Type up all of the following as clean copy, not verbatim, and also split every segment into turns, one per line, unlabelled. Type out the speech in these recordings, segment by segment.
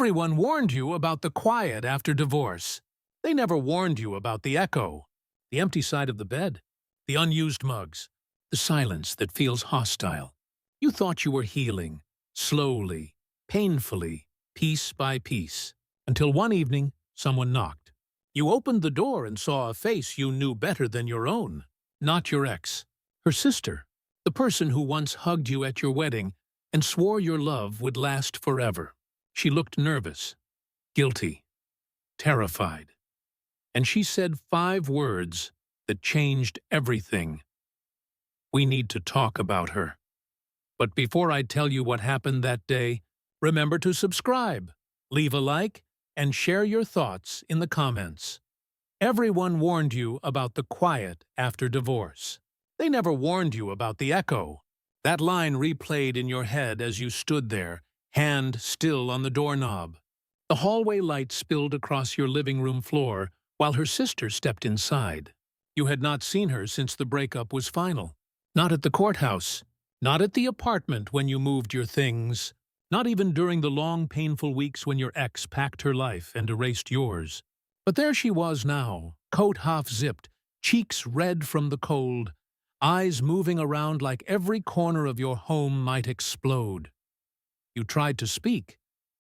Everyone warned you about the quiet after divorce. They never warned you about the echo, the empty side of the bed, the unused mugs, the silence that feels hostile. You thought you were healing, slowly, painfully, piece by piece, until one evening someone knocked. You opened the door and saw a face you knew better than your own. Not your ex, her sister, the person who once hugged you at your wedding and swore your love would last forever. She looked nervous, guilty, terrified, and she said 5 words that changed everything. We need to talk about her. But before I tell you what happened that day, remember to subscribe, leave a like, and share your thoughts in the comments. Everyone warned you about the quiet after divorce. They never warned you about the echo. That line replayed in your head as you stood there, hand still on the doorknob. The hallway light spilled across your living room floor while her sister stepped inside. You had not seen her since the breakup was final. Not at the courthouse, not at the apartment when you moved your things, not even during the long, painful weeks when your ex packed her life and erased yours. But there she was now, coat half-zipped, cheeks red from the cold, eyes moving around like every corner of your home might explode. You tried to speak,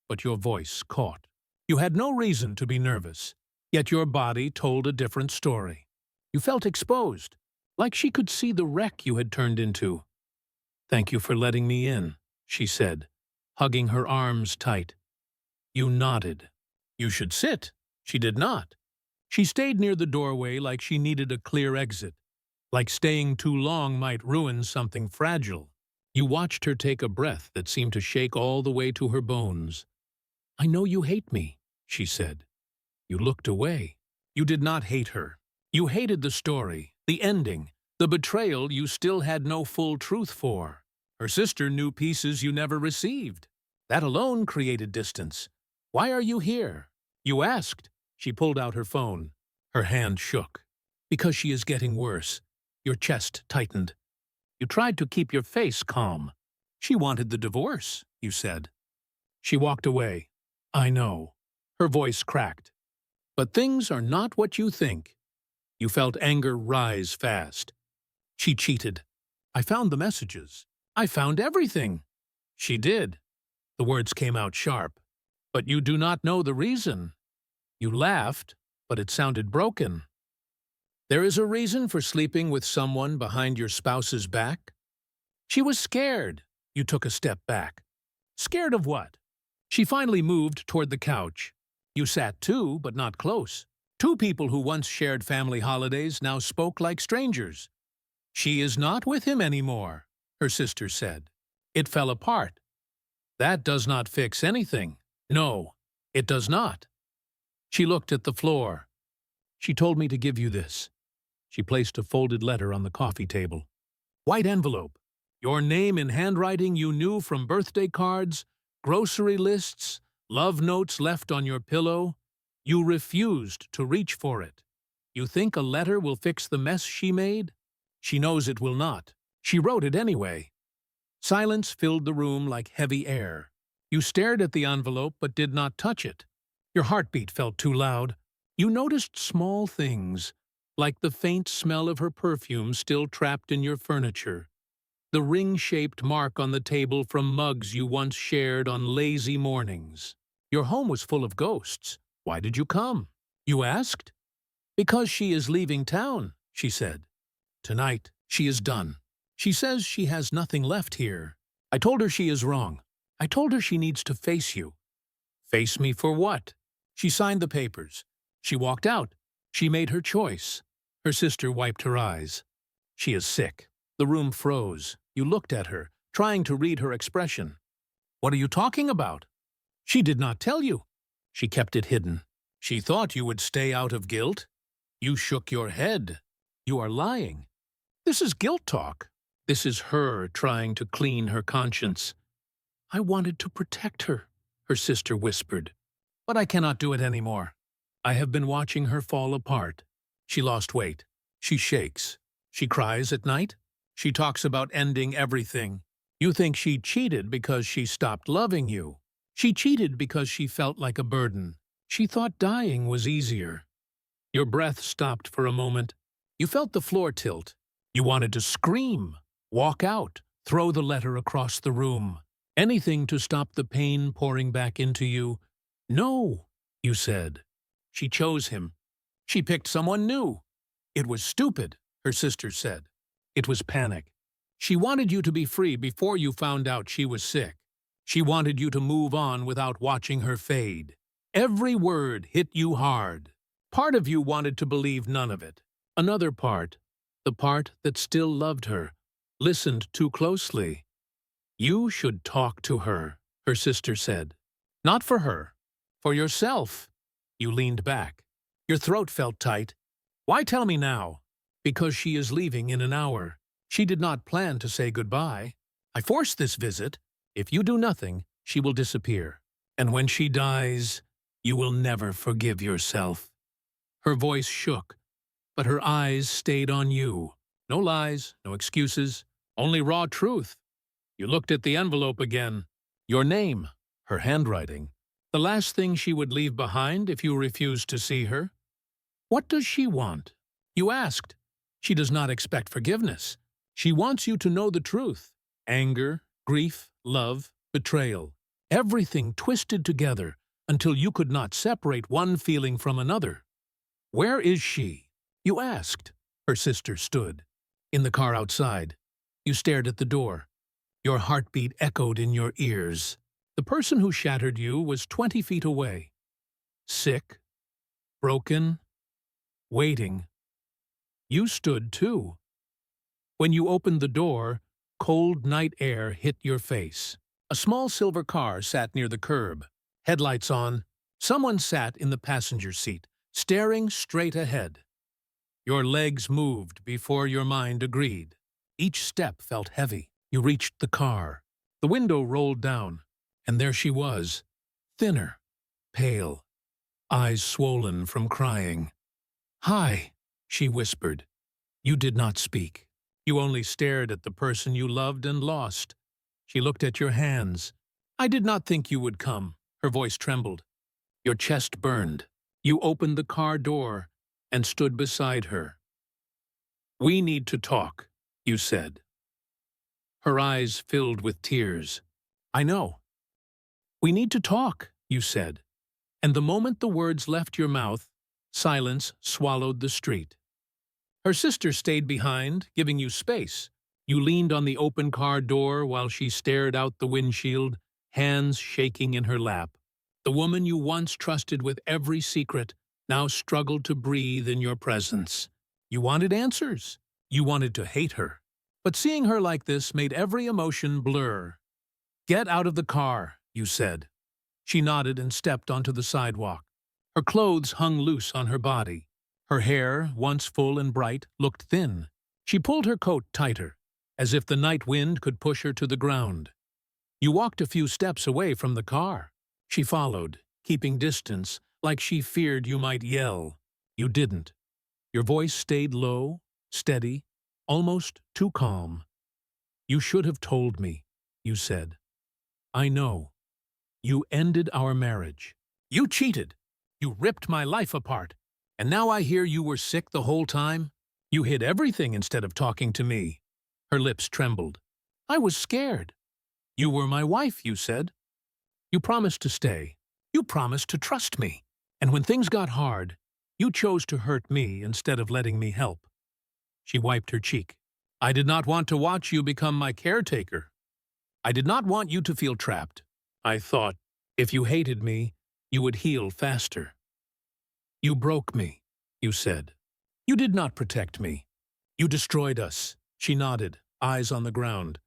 but your voice caught. You had no reason to be nervous, yet your body told a different story. You felt exposed, like she could see the wreck you had turned into. "Thank you for letting me in," she said, hugging her arms tight. You nodded. "You should sit." She did not. She stayed near the doorway like she needed a clear exit, like staying too long might ruin something fragile. You watched her take a breath that seemed to shake all the way to her bones. "I know you hate me," she said. You looked away. You did not hate her. You hated the story, the ending, the betrayal you still had no full truth for. Her sister knew pieces you never received. That alone created distance. "Why are you here?" You asked. She pulled out her phone. Her hand shook. "Because she is getting worse." Your chest tightened. You tried to keep your face calm. "She wanted the divorce," you said. She walked away. "I know." Her voice cracked. "But things are not what you think." You felt anger rise fast. "She cheated. I found the messages. I found everything." "She did." The words came out sharp. "But you do not know the reason." You laughed, but it sounded broken. "There is a reason for sleeping with someone behind your spouse's back." She was scared. You took a step back. "Scared of what?" She finally moved toward the couch. You sat too, but not close. Two people who once shared family holidays now spoke like strangers. "She is not with him anymore," her sister said. "It fell apart." "That does not fix anything." "No, it does not." She looked at the floor. "She told me to give you this." She placed a folded letter on the coffee table. White envelope. Your name in handwriting you knew from birthday cards, grocery lists, love notes left on your pillow. You refused to reach for it. You think a letter will fix the mess she made? She knows it will not. She wrote it anyway. Silence filled the room like heavy air. You stared at the envelope but did not touch it. Your heartbeat felt too loud. You noticed small things, like the faint smell of her perfume still trapped in your furniture, the ring-shaped mark on the table from mugs you once shared on lazy mornings. Your home was full of ghosts. Why did you come? You asked. "Because she is leaving town," she said. "Tonight, she is done. She says she has nothing left here." I told her she is wrong. I told her she needs to face you. "Face me for what?" She signed the papers. She walked out. She made her choice. Her sister wiped her eyes. "She is sick." The room froze. You looked at her, trying to read her expression. "What are you talking about?" "She did not tell you." She kept it hidden. "She thought you would stay out of guilt." You shook your head. "You are lying. This is guilt talk." This is her trying to clean her conscience. "I wanted to protect her," her sister whispered. "But I cannot do it anymore. I have been watching her fall apart. She lost weight. She shakes. She cries at night. She talks about ending everything. You think she cheated because she stopped loving you. She cheated because she felt like a burden. She thought dying was easier. Your breath stopped for a moment. You felt the floor tilt. You wanted to scream, walk out, throw the letter across the room. Anything to stop the pain pouring back into you. No, you said. She chose him. She picked someone new. It was stupid, her sister said. It was panic. She wanted you to be free before you found out she was sick. She wanted you to move on without watching her fade. Every word hit you hard. Part of you wanted to believe none of it. Another part, the part that still loved her, listened too closely. You should talk to her, her sister said. Not for her, for yourself. You leaned back. Your throat felt tight. Why tell me now? Because she is leaving in an hour. She did not plan to say goodbye. I forced this visit. If you do nothing, she will disappear. And when she dies, you will never forgive yourself. Her voice shook, but her eyes stayed on you. No lies, no excuses, only raw truth. You looked at the envelope again. Your name, her handwriting, the last thing she would leave behind if you refused to see her. What does she want? You asked. She does not expect forgiveness. She wants you to know the truth. Anger, grief, love, betrayal. Everything twisted together until you could not separate one feeling from another. Where is she? You asked. Her sister stood. In the car outside. You stared at the door. Your heartbeat echoed in your ears. The person who shattered you was 20 feet away. Sick, broken, waiting. You stood too. When you opened the door, cold night air hit your face. A small silver car sat near the curb. Headlights on. Someone sat in the passenger seat, staring straight ahead. Your legs moved before your mind agreed. Each step felt heavy. You reached the car. The window rolled down, and there she was, thinner, pale, eyes swollen from crying. "Hi," she whispered. You did not speak. You only stared at the person you loved and lost. She looked at your hands. "I did not think you would come." Her voice trembled. Your chest burned. You opened the car door and stood beside her. "We need to talk," you said. Her eyes filled with tears. "I know." "We need to talk," you said. And the moment the words left your mouth, silence swallowed the street. Her sister stayed behind, giving you space. You leaned on the open car door while she stared out the windshield, hands shaking in her lap. The woman you once trusted with every secret now struggled to breathe in your presence. You wanted answers. You wanted to hate her. But seeing her like this made every emotion blur. "Get out of the car," you said. She nodded and stepped onto the sidewalk. Her clothes hung loose on her body. Her hair, once full and bright, looked thin. She pulled her coat tighter, as if the night wind could push her to the ground. You walked a few steps away from the car. She followed, keeping distance, like she feared you might yell. You didn't. Your voice stayed low, steady, almost too calm. "You should have told me," you said. "I know. You ended our marriage. You cheated. You ripped my life apart. And now I hear you were sick the whole time. You hid everything instead of talking to me." Her lips trembled. "I was scared." "You were my wife," you said. "You promised to stay. You promised to trust me. And when things got hard, you chose to hurt me instead of letting me help." She wiped her cheek. "I did not want to watch you become my caretaker. I did not want you to feel trapped. I thought, if you hated me, you would heal faster." "You broke me," you said. "You did not protect me. You destroyed us." She nodded, eyes on the ground.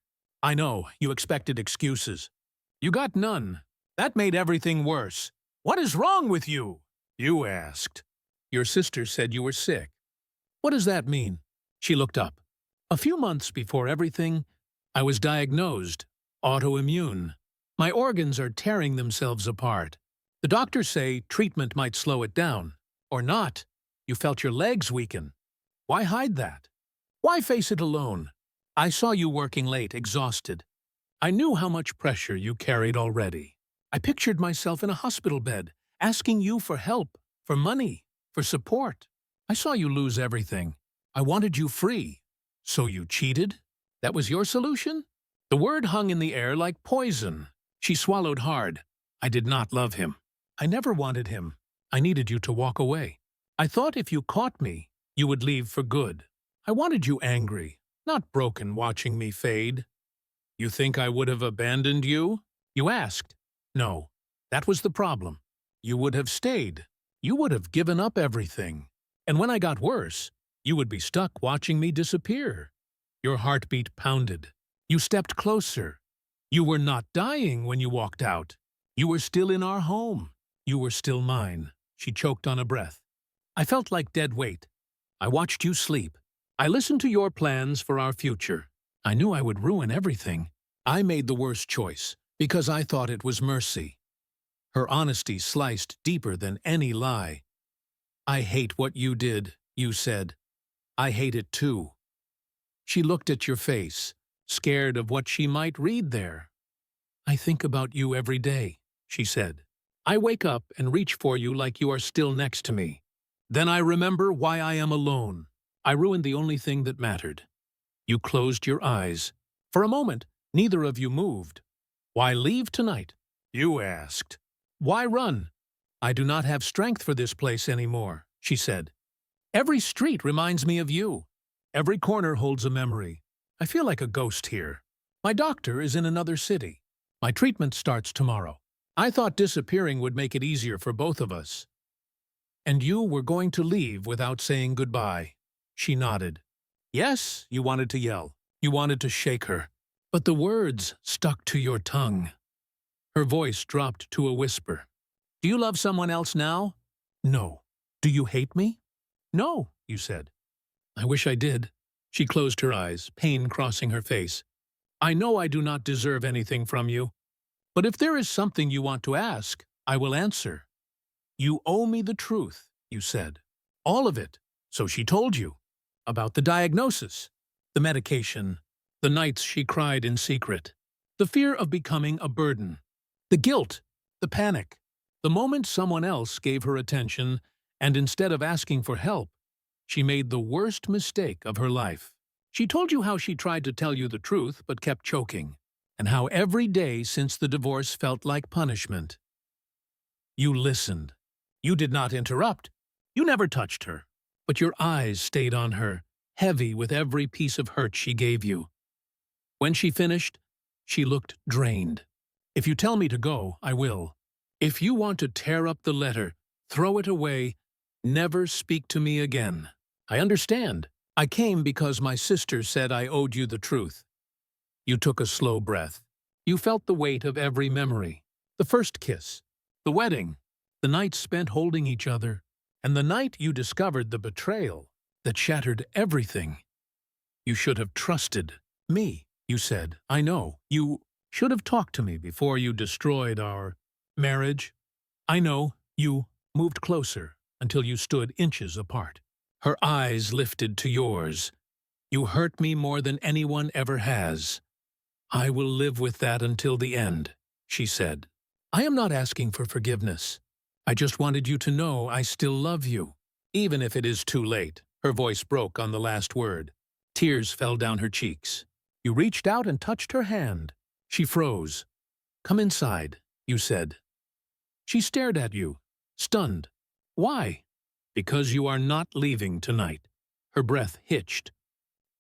"I know, you expected excuses. You got none. That made everything worse. What is wrong with you?" You asked. "Your sister said you were sick." "What does that mean?" She looked up. "A few months before everything, I was diagnosed autoimmune. My organs are tearing themselves apart. The doctors say treatment might slow it down. Or not. You felt your legs weaken. Why hide that? Why face it alone? I saw you working late, exhausted. I knew how much pressure you carried already. I pictured myself in a hospital bed, asking you for help, for money, for support. I saw you lose everything. I wanted you free. So you cheated? That was your solution? The word hung in the air like poison. She swallowed hard. I did not love him. I never wanted him. I needed you to walk away. I thought if you caught me, you would leave for good. I wanted you angry, not broken watching me fade. You think I would have abandoned you? You asked. No, that was the problem. You would have stayed. You would have given up everything. And when I got worse, you would be stuck watching me disappear. Your heartbeat pounded. You stepped closer. You were not dying when you walked out. You were still in our home. You were still mine. She choked on a breath. I felt like dead weight. I watched you sleep. I listened to your plans for our future. I knew I would ruin everything. I made the worst choice because I thought it was mercy. Her honesty sliced deeper than any lie. I hate what you did, you said. I hate it too. She looked at your face, scared of what she might read there. I think about you every day, she said. I wake up and reach for you like you are still next to me. Then I remember why I am alone. I ruined the only thing that mattered. You closed your eyes. For a moment, neither of you moved. Why leave tonight? You asked. Why run? I do not have strength for this place anymore, she said. Every street reminds me of you. Every corner holds a memory. I feel like a ghost here. My doctor is in another city. My treatment starts tomorrow. I thought disappearing would make it easier for both of us. And you were going to leave without saying goodbye. She nodded. Yes, you wanted to yell. You wanted to shake her. But the words stuck to your tongue. Her voice dropped to a whisper. Do you love someone else now? No. Do you hate me? No, you said. I wish I did. She closed her eyes, pain crossing her face. I know I do not deserve anything from you. But if there is something you want to ask, I will answer. You owe me the truth, you said. All of it. So she told you. About the diagnosis, the medication, the nights she cried in secret, the fear of becoming a burden, the guilt, the panic, the moment someone else gave her attention, and instead of asking for help, she made the worst mistake of her life. She told you how she tried to tell you the truth but kept choking, and how every day since the divorce felt like punishment. You listened. You did not interrupt. You never touched her. But your eyes stayed on her, heavy with every piece of hurt she gave you. When she finished, she looked drained. If you tell me to go, I will. If you want to tear up the letter, throw it away, never speak to me again. I understand. I came because my sister said I owed you the truth. You took a slow breath. You felt the weight of every memory. The first kiss, the wedding, the nights spent holding each other, and the night you discovered the betrayal that shattered everything. You should have trusted me, you said. I know. You should have talked to me before you destroyed our marriage. I know. You moved closer until you stood inches apart. Her eyes lifted to yours. You hurt me more than anyone ever has. I will live with that until the end, she said. I am not asking for forgiveness. I just wanted you to know I still love you, even if it is too late. Her voice broke on the last word. Tears fell down her cheeks. You reached out and touched her hand. She froze. Come inside, you said. She stared at you, stunned. Why? Because you are not leaving tonight. Her breath hitched.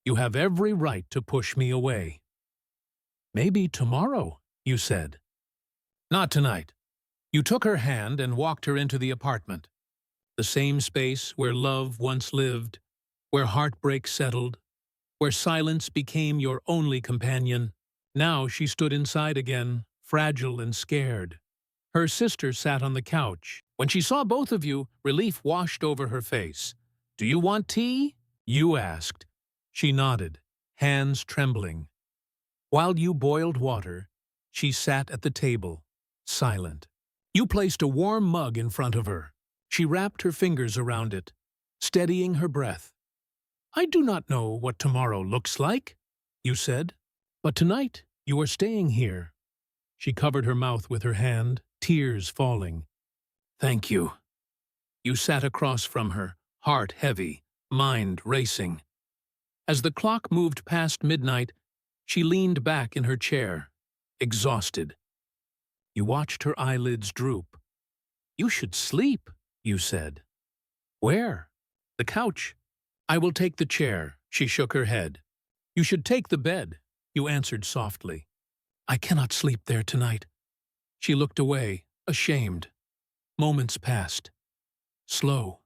You have every right to push me away. Maybe tomorrow, you said. Not tonight. You took her hand and walked her into the apartment. The same space where love once lived, where heartbreak settled, where silence became your only companion. Now she stood inside again, fragile and scared. Her sister sat on the couch. When she saw both of you, relief washed over her face. Do you want tea? You asked. She nodded, hands trembling. While you boiled water, she sat at the table, silent. You placed a warm mug in front of her. She wrapped her fingers around it, steadying her breath. I do not know what tomorrow looks like, you said, but tonight you are staying here. She covered her mouth with her hand, tears falling. Thank you. You sat across from her, heart heavy, mind racing. As the clock moved past midnight, she leaned back in her chair, exhausted. You watched her eyelids droop. You should sleep, you said. Where? The couch. I will take the chair, she shook her head. You should take the bed, you answered softly. I cannot sleep there tonight. She looked away, ashamed. Moments passed. Slow,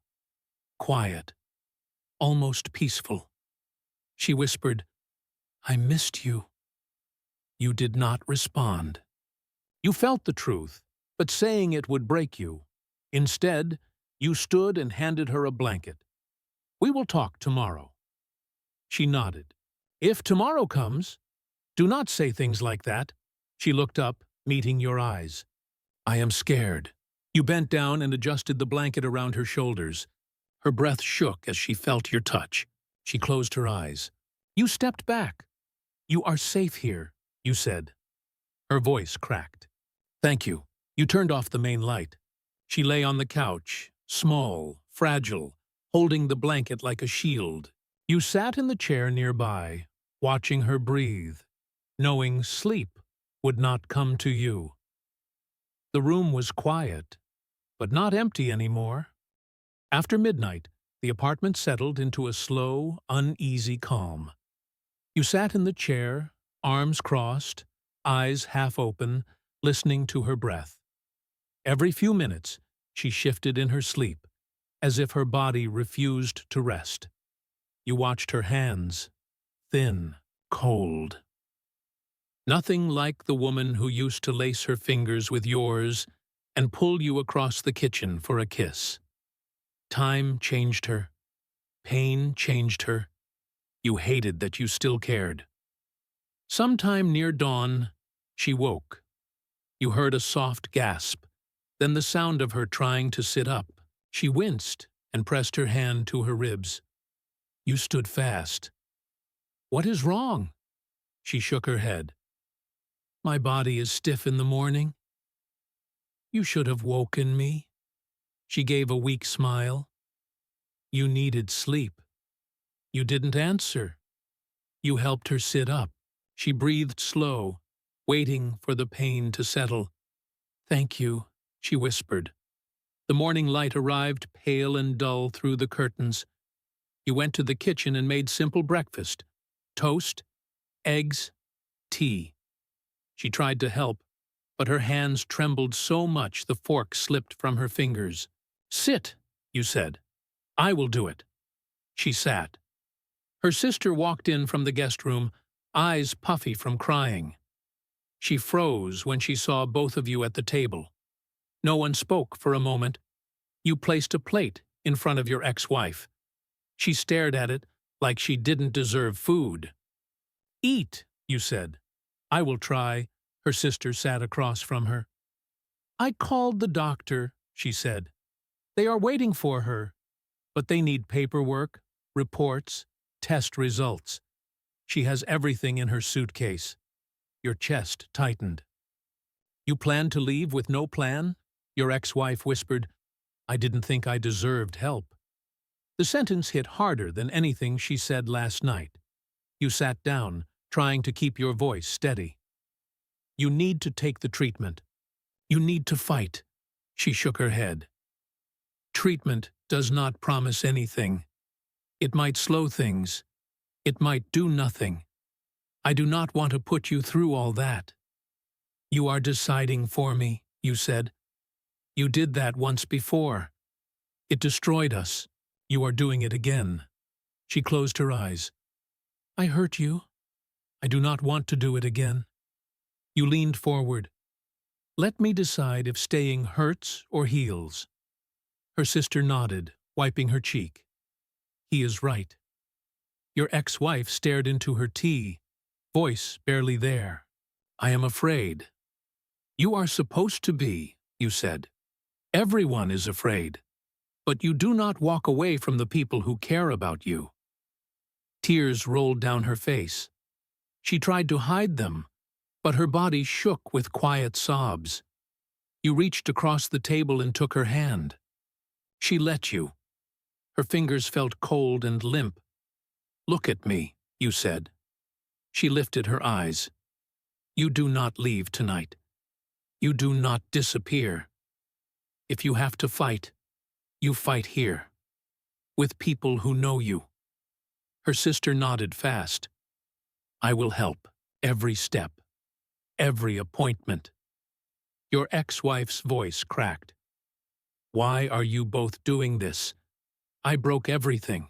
quiet, almost peaceful. She whispered, I missed you. You did not respond. You felt the truth, but saying it would break you. Instead, you stood and handed her a blanket. We will talk tomorrow. She nodded. If tomorrow comes, do not say things like that. She looked up, meeting your eyes. I am scared. You bent down and adjusted the blanket around her shoulders. Her breath shook as she felt your touch. She closed her eyes. You stepped back. You are safe here, you said. Her voice cracked. Thank you. You turned off the main light. She lay on the couch, small, fragile, holding the blanket like a shield. You sat in the chair nearby, watching her breathe, knowing sleep would not come to you. The room was quiet, but not empty anymore. After midnight, the apartment settled into a slow, uneasy calm. You sat in the chair, arms crossed, eyes half open, listening to her breath. Every few minutes, she shifted in her sleep, as if her body refused to rest. You watched her hands, thin, cold. Nothing like the woman who used to lace her fingers with yours and pull you across the kitchen for a kiss. Time changed her. Pain changed her. You hated that you still cared. Sometime near dawn, she woke. You heard a soft gasp, then the sound of her trying to sit up. She winced and pressed her hand to her ribs. You stood fast. What is wrong? She shook her head. My body is stiff in the morning. You should have woken me. She gave a weak smile. You needed sleep. You didn't answer. You helped her sit up. She breathed slow, waiting for the pain to settle. Thank you, she whispered. The morning light arrived pale and dull through the curtains. You went to the kitchen and made simple breakfast. Toast, eggs, tea. She tried to help, but her hands trembled so much the fork slipped from her fingers. Sit, you said. I will do it. She sat. Her sister walked in from the guest room, eyes puffy from crying. She froze when she saw both of you at the table. No one spoke for a moment. You placed a plate in front of your ex-wife. She stared at it like she didn't deserve food. Eat, you said. I will try. Her sister sat across from her. I called the doctor, she said. They are waiting for her, but they need paperwork, reports, test results. She has everything in her suitcase. Your chest tightened. You planned to leave with no plan? Your ex-wife whispered. I didn't think I deserved help. The sentence hit harder than anything she said last night. You sat down, trying to keep your voice steady. You need to take the treatment. You need to fight. She shook her head. Treatment does not promise anything. It might slow things. It might do nothing. I do not want to put you through all that. You are deciding for me, you said. You did that once before. It destroyed us. You are doing it again. She closed her eyes. I hurt you. I do not want to do it again. You leaned forward. Let me decide if staying hurts or heals. Her sister nodded, wiping her cheek. He is right. Your ex-wife stared into her tea, voice barely there. I am afraid. You are supposed to be, you said. Everyone is afraid. But you do not walk away from the people who care about you. Tears rolled down her face. She tried to hide them, but her body shook with quiet sobs. You reached across the table and took her hand. She let you. Her fingers felt cold and limp. "Look at me," you said. She lifted her eyes. "You do not leave tonight. You do not disappear. If you have to fight, you fight here, with people who know you." Her sister nodded fast. "I will help, every step, every appointment." Your ex-wife's voice cracked. "Why are you both doing this? I broke everything."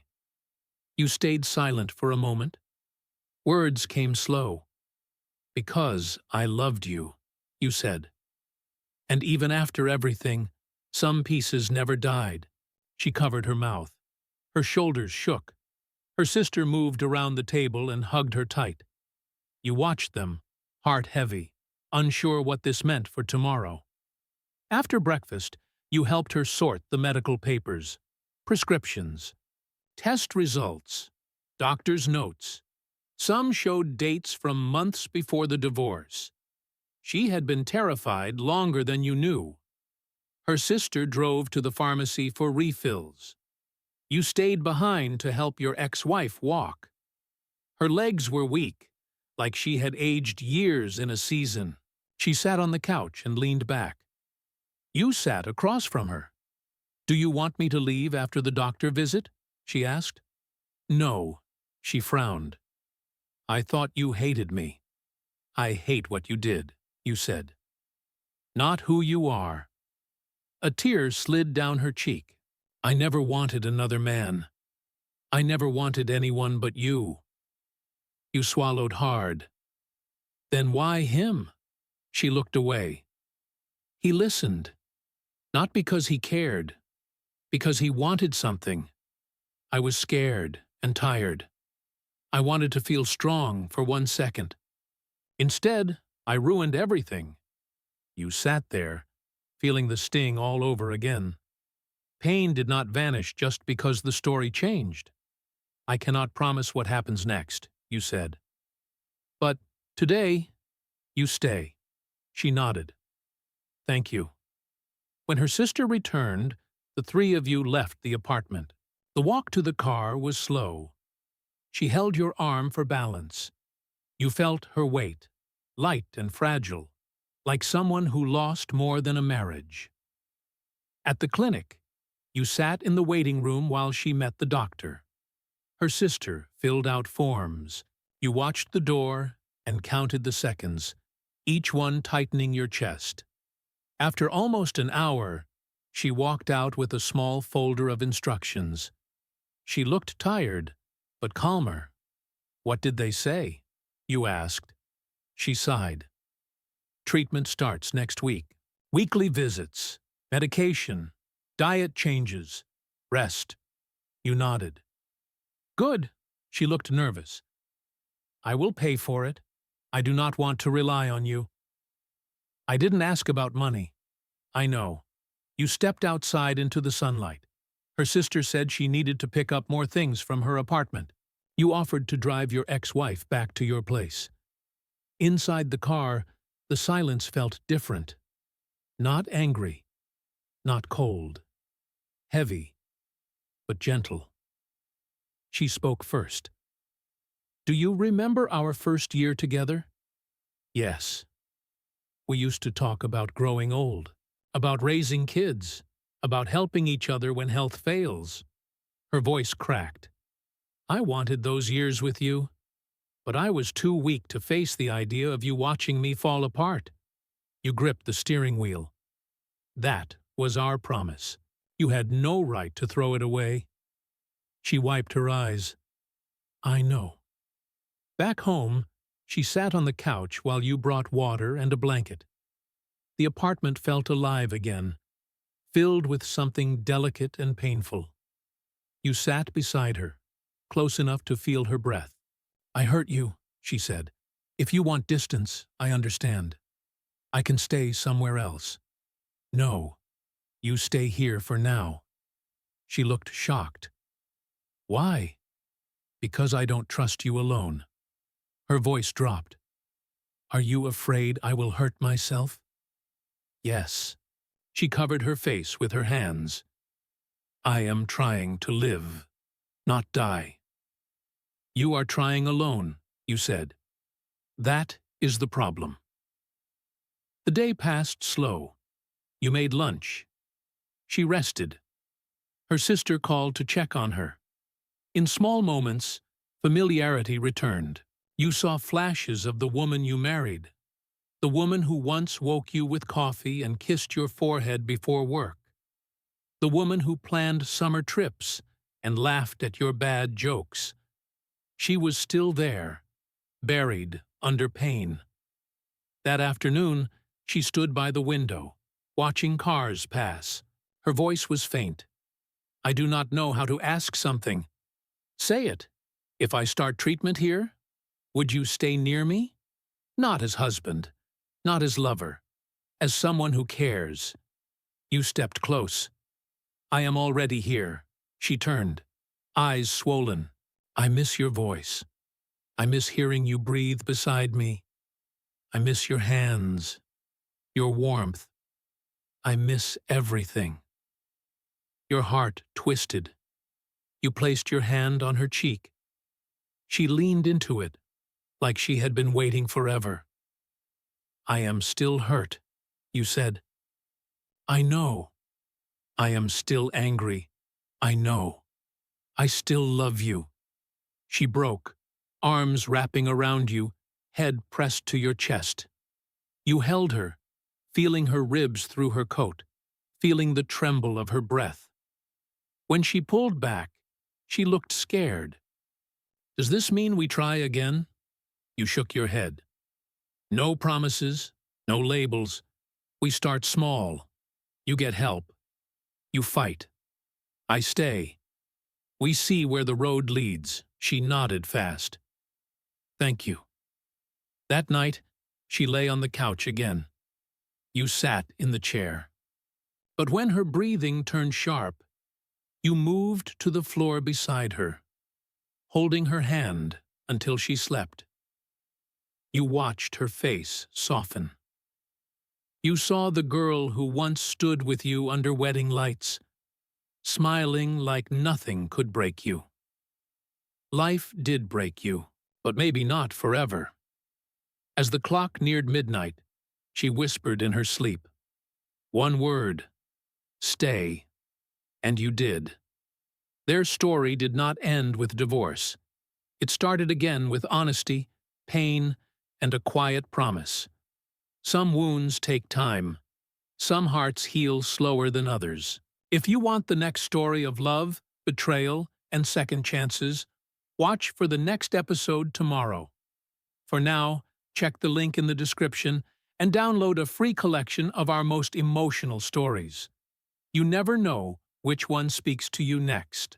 You stayed silent for a moment. Words came slow. "Because I loved you," you said. "And even after everything, some pieces never died." She covered her mouth. Her shoulders shook. Her sister moved around the table and hugged her tight. You watched them, heart heavy, unsure what this meant for tomorrow. After breakfast, you helped her sort the medical papers, prescriptions, test results, doctor's notes. Some showed dates from months before the divorce. She had been terrified longer than you knew. Her sister drove to the pharmacy for refills. You stayed behind to help your ex-wife walk. Her legs were weak, like she had aged years in a season. She sat on the couch and leaned back. You sat across from her. "Do you want me to leave after the doctor visit?" she asked. "No," she frowned. "I thought you hated me." "I hate what you did," you said. "Not who you are." A tear slid down her cheek. "I never wanted another man. I never wanted anyone but you." You swallowed hard. "Then why him?" She looked away. "He listened. Not because he cared. Because he wanted something. I was scared and tired. I wanted to feel strong for 1 second. Instead, I ruined everything." You sat there, feeling the sting all over again. Pain did not vanish just because the story changed. "I cannot promise what happens next," you said. "But today, you stay." She nodded. "Thank you." When her sister returned, the three of you left the apartment. The walk to the car was slow. She held your arm for balance. You felt her weight, light and fragile, like someone who lost more than a marriage. At the clinic, you sat in the waiting room while she met the doctor. Her sister filled out forms. You watched the door and counted the seconds, each one tightening your chest. After almost an hour, she walked out with a small folder of instructions. She looked tired, but calmer. "What did they say?" you asked. She sighed. "Treatment starts next week. Weekly visits, medication, diet changes, rest." You nodded. "Good." She looked nervous. "I will pay for it. I do not want to rely on you." "I didn't ask about money." "I know." You stepped outside into the sunlight. Her sister said she needed to pick up more things from her apartment. You offered to drive your ex-wife back to your place. Inside the car, the silence felt different. Not angry, not cold. Heavy, but gentle. She spoke first. "Do you remember our first year together?" "Yes." "We used to talk about growing old, about raising kids, about helping each other when health fails." Her voice cracked. "I wanted those years with you, but I was too weak to face the idea of you watching me fall apart." You gripped the steering wheel. "That was our promise. You had no right to throw it away." She wiped her eyes. "I know." Back home, she sat on the couch while you brought water and a blanket. The apartment felt alive again, filled with something delicate and painful. You sat beside her, close enough to feel her breath. "I hurt you," she said. "If you want distance, I understand. I can stay somewhere else." "No, you stay here for now." She looked shocked. "Why?" "Because I don't trust you alone." Her voice dropped. Are you afraid I will hurt myself? Yes. She covered her face with her hands. I am trying to live, not die. You are trying alone, you said. That is the problem. The day passed slow. You made lunch. She rested. Her sister called to check on her. In small moments, familiarity returned. You saw flashes of the woman you married, the woman who once woke you with coffee and kissed your forehead before work, the woman who planned summer trips and laughed at your bad jokes. She was still there, buried under pain. That afternoon, she stood by the window, watching cars pass. Her voice was faint. I do not know how to ask something. Say it. If I start treatment here, would you stay near me? Not as husband, not as lover, as someone who cares. You stepped close. I am already here. She turned, eyes swollen. I miss your voice. I miss hearing you breathe beside me. I miss your hands, your warmth. I miss everything. Your heart twisted. You placed your hand on her cheek. She leaned into it, like she had been waiting forever. I am still hurt, you said. I know. I am still angry. I know. I still love you. She broke, arms wrapping around you, head pressed to your chest. You held her, feeling her ribs through her coat, feeling the tremble of her breath. When she pulled back, she looked scared. Does this mean we try again? You shook your head. No promises, no labels. We start small. You get help. You fight. I stay. We see where the road leads. She nodded fast. Thank you. That night, she lay on the couch again. You sat in the chair. But when her breathing turned sharp, you moved to the floor beside her, holding her hand until she slept. You watched her face soften. You saw the girl who once stood with you under wedding lights, smiling like nothing could break you. Life did break you, but maybe not forever. As the clock neared midnight, she whispered in her sleep, one word, stay, and you did. Their story did not end with divorce. It started again with honesty, pain, and a quiet promise. Some wounds take time. Some hearts heal slower than others. If you want the next story of love, betrayal, and second chances, watch for the next episode tomorrow. For now, check the link in the description and download a free collection of our most emotional stories. You never know which one speaks to you next.